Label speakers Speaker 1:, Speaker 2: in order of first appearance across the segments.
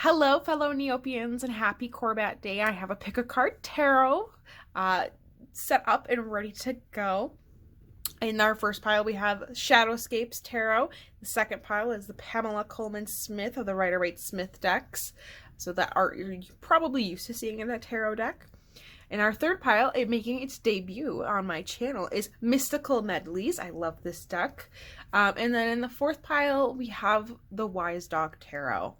Speaker 1: Hello, fellow Neopians, and happy Korbat Day. I have a pick a card tarot set up and ready to go. In our first pile, we have Shadowscapes Tarot. The second pile is the Pamela Coleman Smith of the Rider-Waite Smith decks. So that art you're probably used to seeing in that tarot deck. In our third pile, making its debut on my channel, is Mystical Medleys. I love this deck. And then in the fourth pile, we have the Wise Dog Tarot.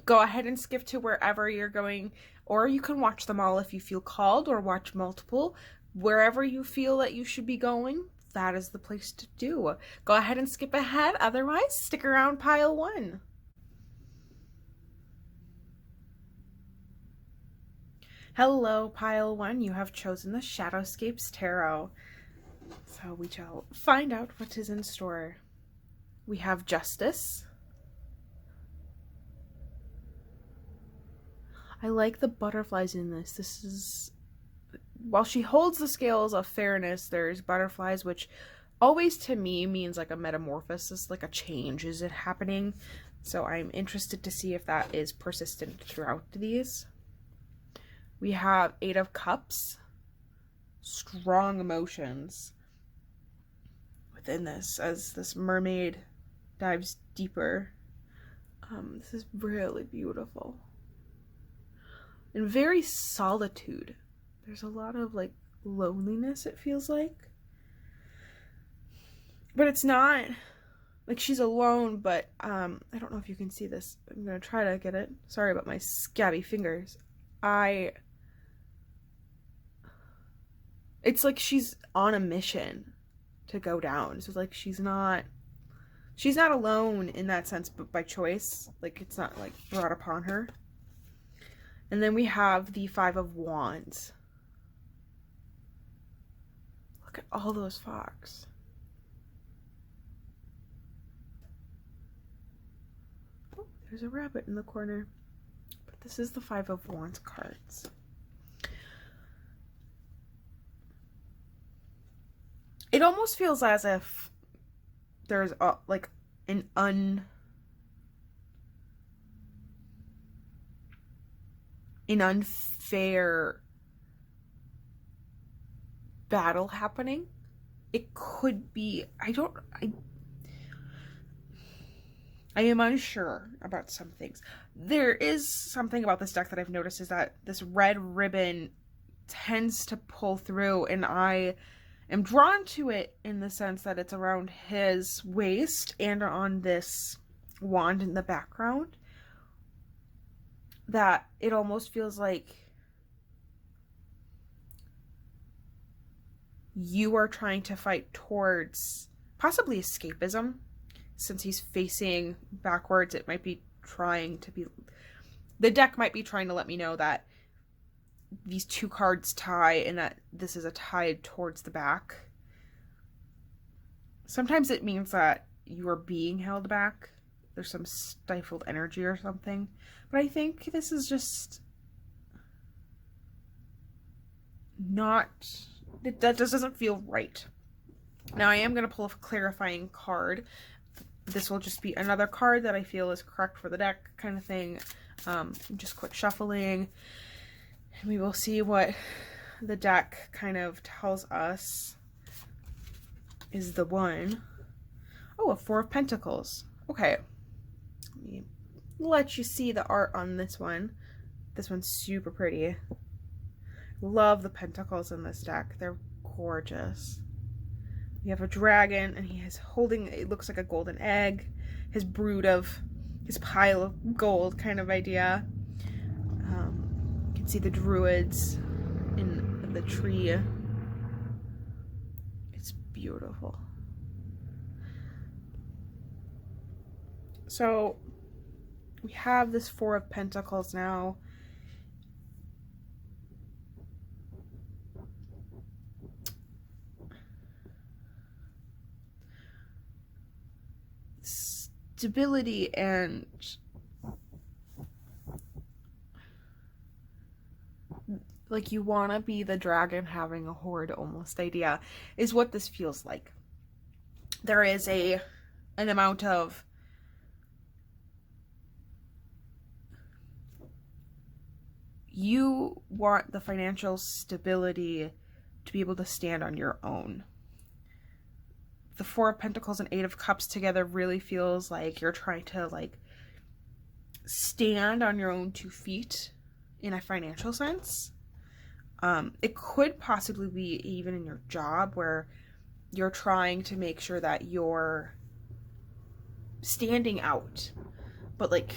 Speaker 1: Go ahead and skip to wherever you're going, or you can watch them all if you feel called, or watch multiple. Wherever you feel that you should be going, that is the place to do. Go ahead and skip ahead, otherwise stick around pile one. Hello, pile one. You have chosen the Shadowscapes Tarot. So we shall find out what is in store. We have Justice. I like the butterflies in this. This is, while she holds the scales of fairness, there's butterflies, which always to me means like a metamorphosis, like a change is it happening. So I'm interested to see if that is persistent throughout these. We have Eight of Cups, strong emotions within this as this mermaid dives deeper. This is really beautiful. And very solitude. There's a lot of like loneliness, it feels like. But it's not like she's alone, but I don't know if you can see this. I'm gonna try to get it. Sorry about my scabby fingers. It's like she's on a mission to go down. So it's like she's not alone in that sense, but by choice. Like it's not like brought upon her. And then we have the Five of Wands. Look at all those fox. Oh, there's a rabbit in the corner. But this is the Five of Wands cards. It almost feels as if there's like an unfair battle happening. It could be, I am unsure about some things. There is something about this deck that I've noticed is that this red ribbon tends to pull through, and I am drawn to it in the sense that it's around his waist and on this wand in the background. That it almost feels like you are trying to fight towards possibly escapism. Since he's facing backwards, it might be trying to be, the deck might be trying to let me know that these two cards tie and that this is a tie towards the back. Sometimes it means that you are being held back. There's some stifled energy or something. But I think this is just not, that just doesn't feel right. Now I am going to pull a clarifying card. This will just be another card that I feel is correct for the deck kind of thing. Just quick shuffling. And we will see what the deck kind of tells us is the one. Oh, a Four of Pentacles. Okay. Let me let you see the art on this one. This one's super pretty. Love the pentacles in this deck. They're gorgeous. We have a dragon, and he is holding, it looks like a golden egg. His brood of, his pile of gold kind of idea. You can see the druids in the tree. It's beautiful. So we have this Four of Pentacles now. Stability and like you want to be the dragon having a horde almost idea is what this feels like. There is an amount of you want the financial stability to be able to stand on your own. The Four of Pentacles and Eight of Cups together really feels like you're trying to like stand on your own 2 feet in a financial sense. It could possibly be even in your job where you're trying to make sure that you're standing out, but like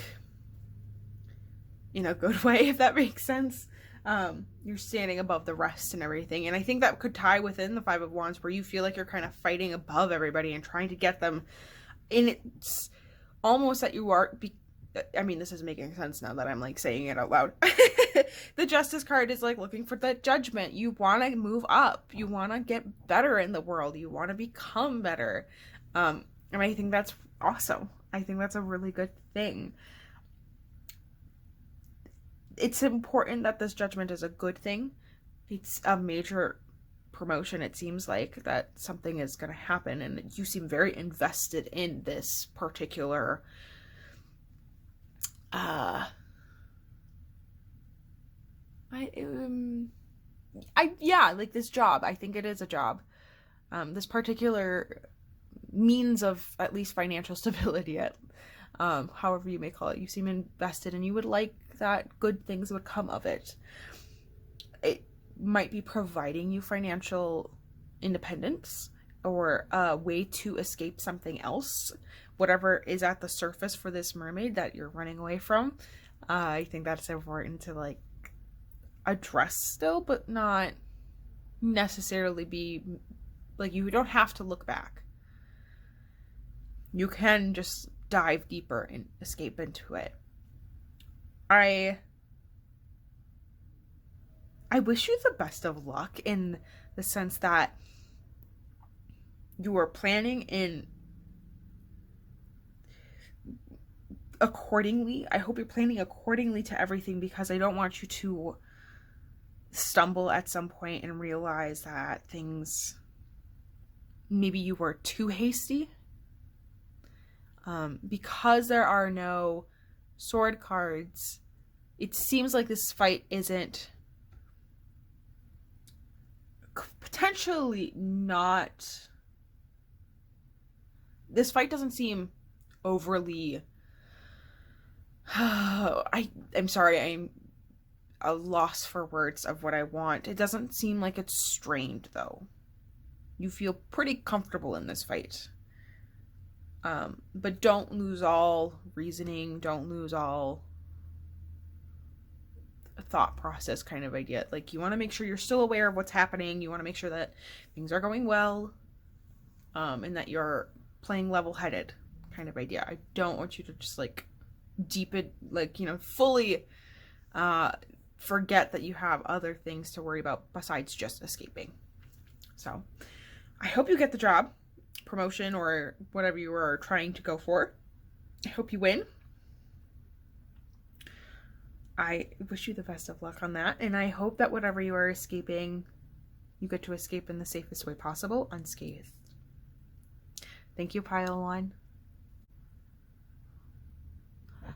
Speaker 1: in a good way, if that makes sense. You're standing above the rest and everything. And I think that could tie within the Five of Wands, where you feel like you're kind of fighting above everybody and trying to get them. And it's almost that you are, I mean, this is making sense now that I'm like saying it out loud. The Justice card is like looking for the Judgment. You want to move up. You want to get better in the world. You want to become better. And I think that's awesome. I think that's a really good thing. It's important that this Judgment is a good thing. It's a major promotion. It seems like that something is going to happen, and you seem very invested in this particular like this job. I think it is a job. This particular means of at least financial stability, however you may call it. You seem invested, and you would like that good things would come of it. It might be providing you financial independence or a way to escape something else, whatever is at the surface for this mermaid that you're running away from. I think that's important to like address still, but not necessarily be like, you don't have to look back. You can just dive deeper and escape into it. I wish you the best of luck in the sense that you are planning in accordingly. I hope you're planning accordingly to everything, because I don't want you to stumble at some point and realize that things, maybe you were too hasty. Because there are no sword cards, it seems like this fight isn't, potentially not, this fight doesn't seem overly, I'm sorry, I'm a loss for words of what I want. It doesn't seem like it's strained though. You feel pretty comfortable in this fight. But don't lose all reasoning, don't lose all thought process kind of idea. Like, you want to make sure you're still aware of what's happening. You want to make sure that things are going well, and that you're playing level-headed kind of idea. I don't want you to just like deepen, like, you know, fully forget that you have other things to worry about besides just escaping. So I hope you get the job, promotion, or whatever you are trying to go for. I hope you win. I wish you the best of luck on that, and I hope that whatever you are escaping, you get to escape in the safest way possible, unscathed. Thank you, Pile 1.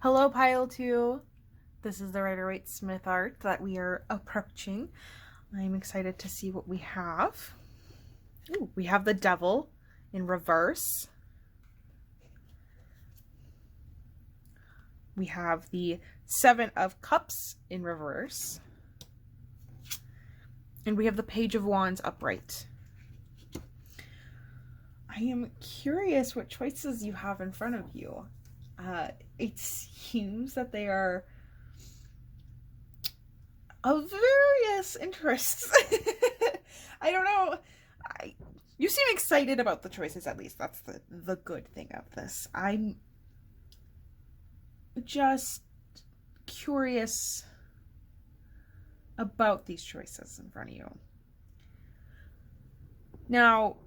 Speaker 1: Hello, Pile 2. This is the Rider-Waite-Smith art that we are approaching. I'm excited to see what we have. Ooh, we have the Devil in reverse. We have the Seven of Cups in reverse. And we have the Page of Wands upright. I am curious what choices you have in front of you. It seems that they are of various interests. I don't know. You seem excited about the choices, at least. That's the good thing of this. I'm just curious about these choices in front of you. Now,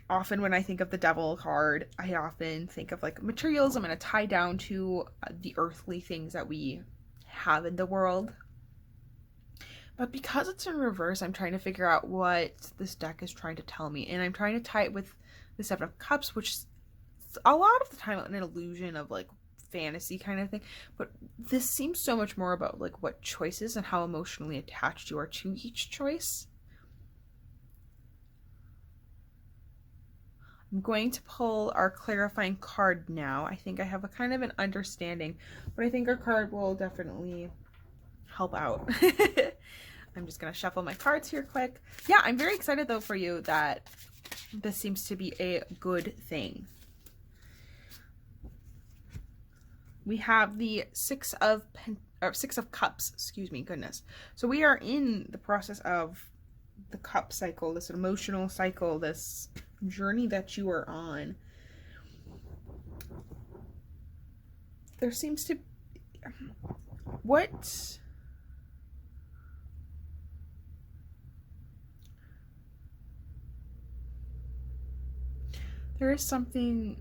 Speaker 1: often when I think of the Devil card, I often think of like materials. I'm going to tie down to the earthly things that we have in the world. But because it's in reverse, I'm trying to figure out what this deck is trying to tell me. And I'm trying to tie it with the Seven of Cups, which is a lot of the time an illusion of like fantasy kind of thing. But this seems so much more about like what choices and how emotionally attached you are to each choice. I'm going to pull our clarifying card now. I think I have a kind of an understanding, but I think our card will definitely help out. I'm just going to shuffle my cards here quick. Yeah, I'm very excited though for you that this seems to be a good thing. We have the Six of Cups, excuse me, goodness. So we are in the process of the cup cycle, this emotional cycle, this journey that you are on. There seems to there is something,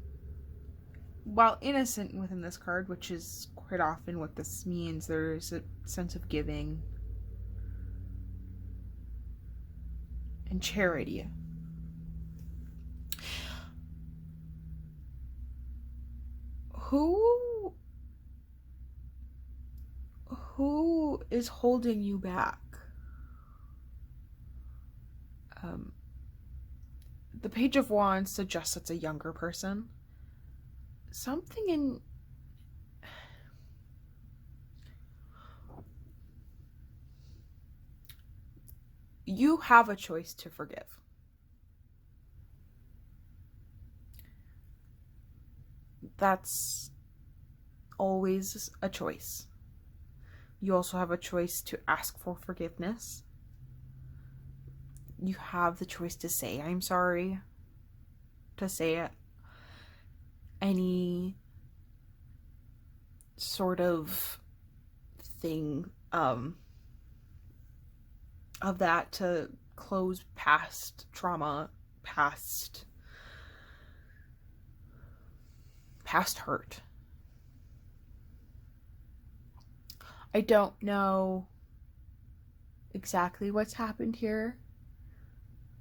Speaker 1: while innocent within this card, which is quite often what this means, there's a sense of giving and charity. Who is holding you back? The Page of Wands suggests it's a younger person. Something in... You have a choice to forgive. That's always a choice. You also have a choice to ask for forgiveness. You have the choice to say, I'm sorry, to say any sort of thing of that, to close past trauma, past hurt. I don't know exactly what's happened here,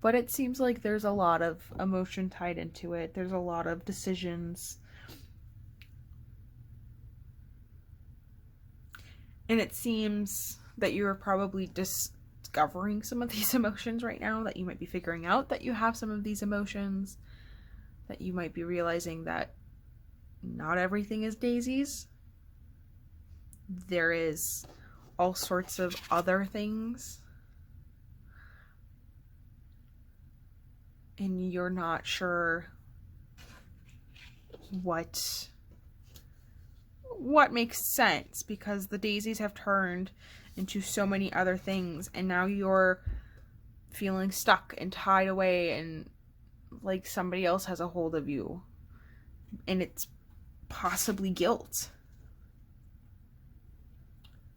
Speaker 1: but it seems like there's a lot of emotion tied into it. There's a lot of decisions. And it seems that you're probably discovering some of these emotions right now, that you might be figuring out that you have some of these emotions, that you might be realizing that not everything is daisies. There is all sorts of other things. And you're not sure what makes sense, because the daisies have turned into so many other things, and now you're feeling stuck and tied away and like somebody else has a hold of you, and it's possibly guilt.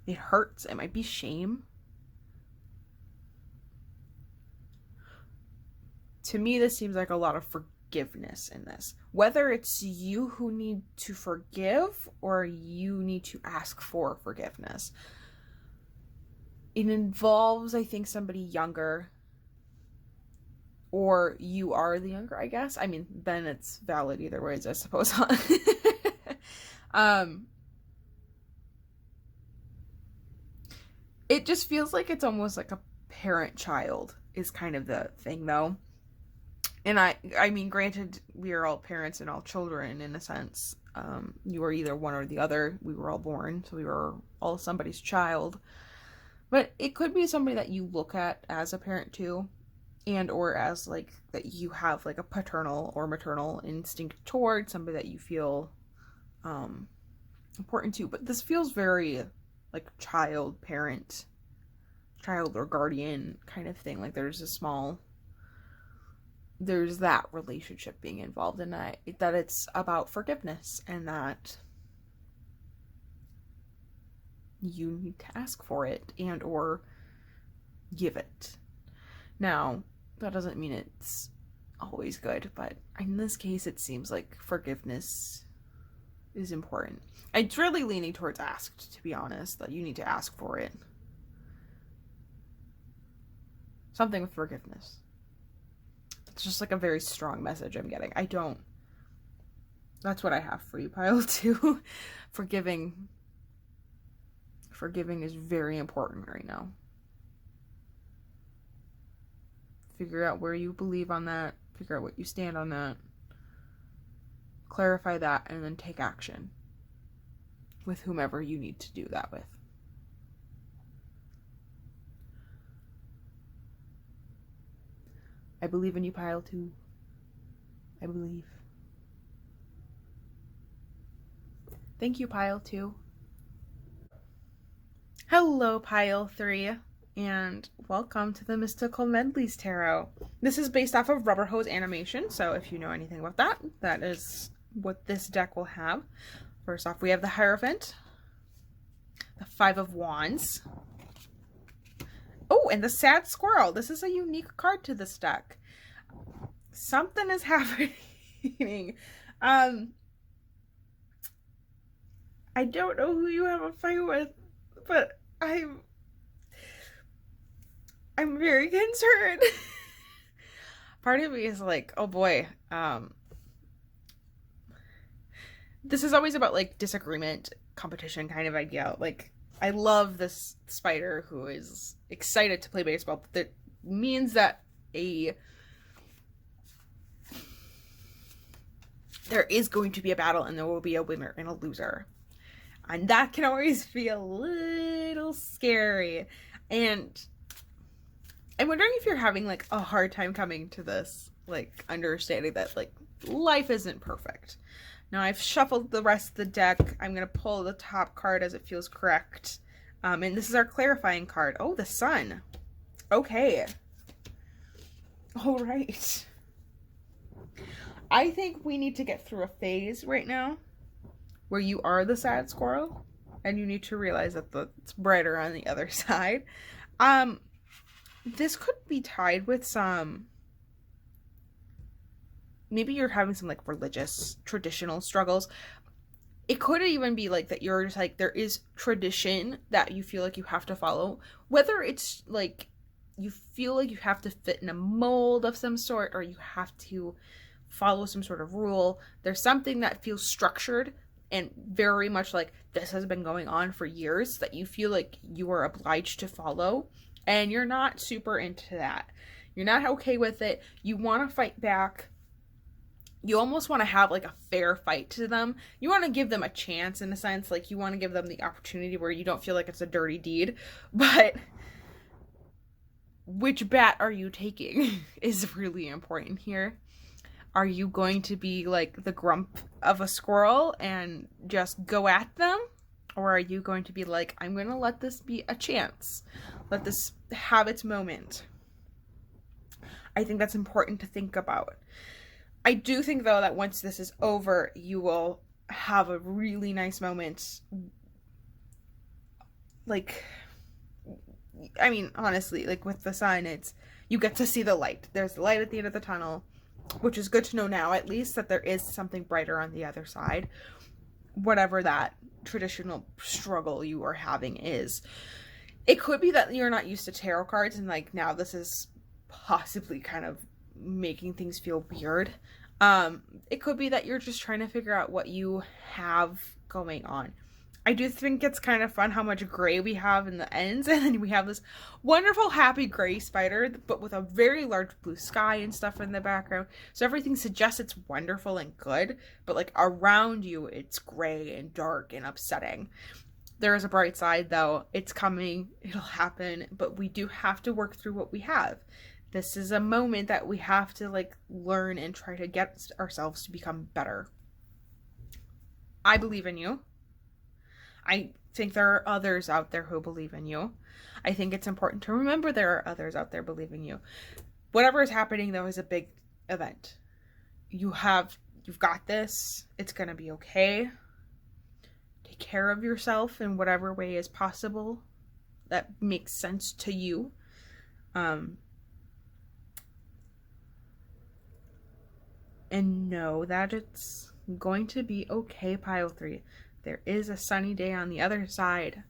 Speaker 1: It hurts. It might be shame. To me, this seems like a lot of forgiveness in this. Whether it's you who need to forgive or you need to ask for forgiveness. It involves, I think, somebody younger. Or you are the younger, I guess. I mean, then it's valid either ways, I suppose. It just feels like it's almost like a parent-child is kind of the thing, though. And I mean, granted, we are all parents and all children in a sense. You are either one or the other. We were all born, so we were all somebody's child. But it could be somebody that you look at as a parent too, and or as like that you have like a paternal or maternal instinct toward, somebody that you feel important to. But this feels very like child, parent, child or guardian kind of thing. Like there's that relationship being involved in that it's about forgiveness, and that you need to ask for it and or give it. Now, that doesn't mean it's always good, but in this case it seems like forgiveness is important. It's really leaning towards asked, to be honest, that you need to ask for it. Something with forgiveness. It's just like a very strong message I'm getting. I don't That's what I have for you, pile 2. Forgiving. Forgiving is very important right now. Figure out where you believe on that. Figure out what you stand on that. Clarify that, and then take action with whomever you need to do that with. I believe in you, pile 2. I believe. Thank you, pile 2. Hello, pile 3, and welcome to the Mystical Medleys Tarot. This is based off of Rubber Hose animation, so if you know anything about that, that is what this deck will have. First off, we have the Hierophant, the 5 of Wands. Oh, and the Sad Squirrel. This is a unique card to this deck. Something is happening. I don't know who you have a fight with, but I'm very concerned. Part of me is like, oh boy, this is always about like disagreement, competition kind of idea. Like, I love this spider who is excited to play baseball, but that means that there is going to be a battle and there will be a winner and a loser. And that can always be a little scary. And I'm wondering if you're having like a hard time coming to this, like understanding that like life isn't perfect. Now I've shuffled the rest of the deck. I'm going to pull the top card as it feels correct. And this is our clarifying card. Oh, the Sun. Okay. All right. I think we need to get through a phase right now where you are the sad squirrel and you need to realize that it's brighter on the other side. This could be tied with some, maybe you're having some like religious traditional struggles. It could even be like that you're just like, there is tradition that you feel like you have to follow, whether it's like you feel like you have to fit in a mold of some sort or you have to follow some sort of rule. There's something that feels structured and very much like this has been going on for years that you feel like you are obliged to follow, and you're not super into that. You're not okay with it. You want to fight back. You almost want to have like a fair fight to them. You want to give them a chance in a sense, like you want to give them the opportunity where you don't feel like it's a dirty deed. But which bat are you taking is really important here. Are you going to be like the grump of a squirrel and just go at them? Or are you going to be like, I'm going to let this be a chance. Let this have its moment. I think that's important to think about. I do think, though, that once this is over, you will have a really nice moment. Like, I mean, honestly, like with the Sun, you get to see the light. There's the light at the end of the tunnel, which is good to know now, at least, that there is something brighter on the other side. Whatever that traditional struggle you are having is. It could be that you're not used to tarot cards and like now this is possibly kind of making things feel weird. It could be that you're just trying to figure out what you have going on. I do think it's kind of fun how much gray we have in the ends, and then we have this wonderful happy gray spider, but with a very large blue sky and stuff in the background. So everything suggests it's wonderful and good, but like around you, it's gray and dark and upsetting. There is a bright side though. It's coming, it'll happen, but we do have to work through what we have. This is a moment that we have to like learn and try to get ourselves to become better. I believe in you. I think there are others out there who believe in you. I think it's important to remember there are others out there believing you. Whatever is happening though is a big event. You've got this. It's going to be okay. Take care of yourself in whatever way is possible that makes sense to you. And know that it's going to be okay, pile 3. There is a sunny day on the other side.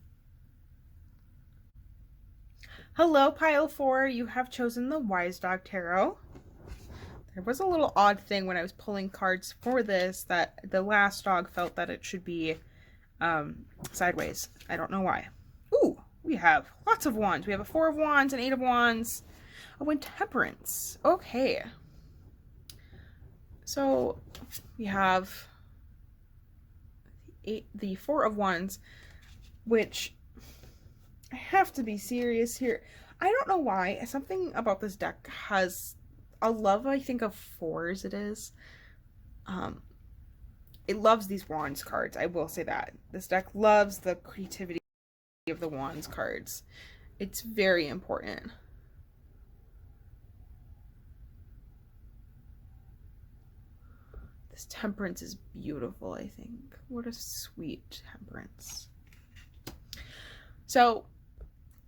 Speaker 1: Hello, pile 4. You have chosen the Wise Dog Tarot. There was a little odd thing when I was pulling cards for this that the last dog felt that it should be sideways. I don't know why. Ooh, we have lots of wands. We have a 4 of wands, an 8 of wands, oh, and temperance. Okay. So we have the 4 of wands, which I have to be serious here. I don't know why. Something about this deck has a love, I think, of 4s it is. It loves these wands cards. I will say that. This deck loves the creativity of the wands cards. It's very important. This temperance is beautiful, I think. What a sweet temperance. So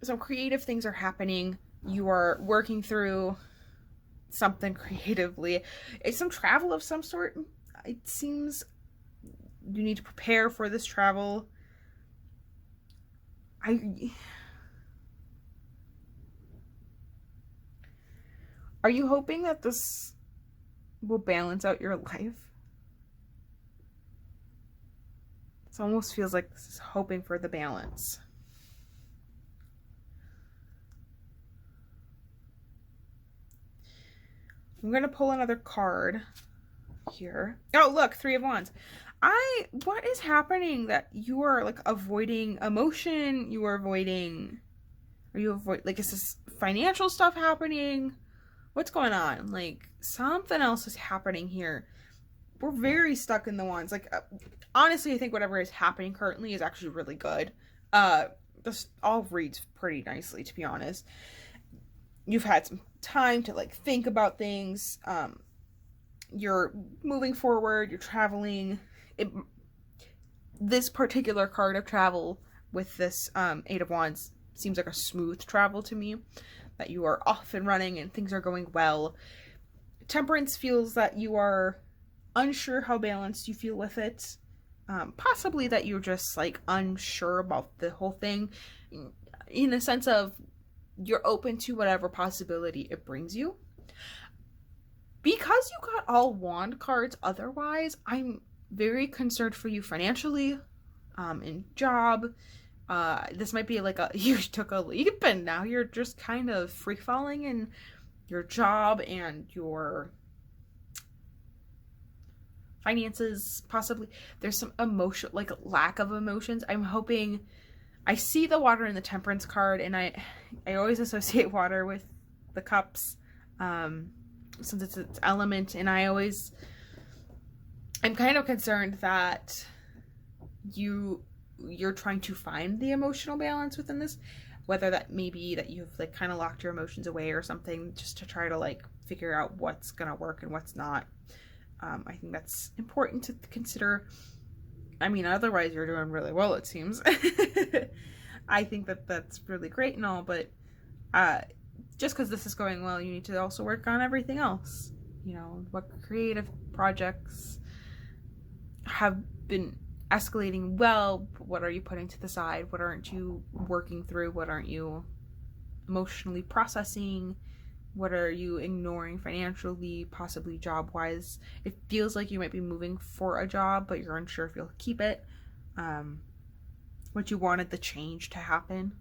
Speaker 1: some creative things are happening. You are working through something creatively. It's some travel of some sort. It seems you need to prepare for this travel. Are you hoping that this will balance out your life? It almost feels like this is hoping for the balance. I'm going to pull another card here. Oh, look, 3 of wands. What is happening that you are like avoiding emotion? You are avoiding, like, is this financial stuff happening? What's going on? Like, something else is happening here. We're very stuck in the wands. Like, honestly, I think whatever is happening currently is actually really good. This all reads pretty nicely, to be honest. You've had some time to like think about things. You're moving forward, you're traveling. This particular card of travel with this 8 of wands seems like a smooth travel to me, that you are off and running and things are going well. Temperance feels that you are unsure how balanced you feel with it. Possibly that you're just like unsure about the whole thing, in a sense of you're open to whatever possibility it brings you. Because you got all wand cards otherwise, I'm very concerned for you financially, in job. This might be like you took a leap and now you're just kind of free falling in your job and your finances, possibly. There's some emotion, like lack of emotions. I'm hoping, I see the water in the temperance card, and I always associate water with the cups, since it's its element, and I'm kind of concerned that you're trying to find the emotional balance within this, whether that may be that you've like kind of locked your emotions away or something, just to try to like figure out what's gonna work and what's not. I think that's important to consider. I mean, otherwise you're doing really well, it seems. I think that that's really great and all, but just because this is going well, you need to also work on everything else. You know, what creative projects have been escalating well? What are you putting to the side? What aren't you working through? What aren't you emotionally processing? What are you ignoring financially, possibly job-wise? It feels like you might be moving for a job, but you're unsure if you'll keep it. What you wanted the change to happen.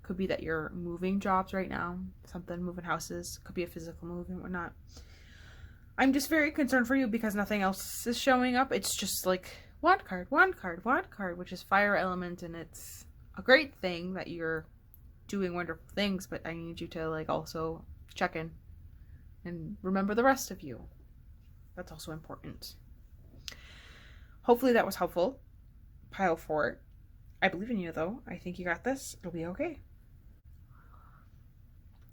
Speaker 1: Could be that you're moving jobs right now. Something, moving houses. Could be a physical move and whatnot. I'm just very concerned for you because nothing else is showing up. It's just like wand card, wand card, wand card, which is fire element, and it's a great thing that you're doing wonderful things, but I need you to like also check in and remember the rest of you. That's also important. Hopefully that was helpful. Pile 4. I believe in you though. I think you got this. It'll be okay.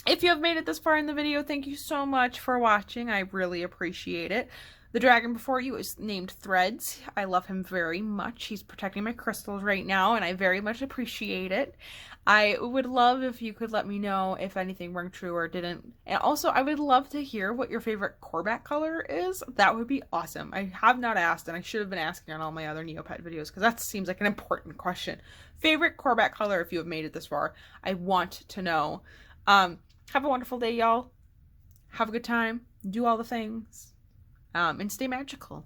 Speaker 1: If you have made it this far in the video, thank you so much for watching. I really appreciate it. The dragon before you is named Threads. I love him very much. He's protecting my crystals right now, and I very much appreciate it. I would love if you could let me know if anything rang true or didn't. And also, I would love to hear what your favorite Korbat color is. That would be awesome. I have not asked, and I should have been asking on all my other Neopet videos, because that seems like an important question. Favorite Korbat color if you have made it this far. I want to know. Have a wonderful day, y'all. Have a good time. do all the things, and stay magical.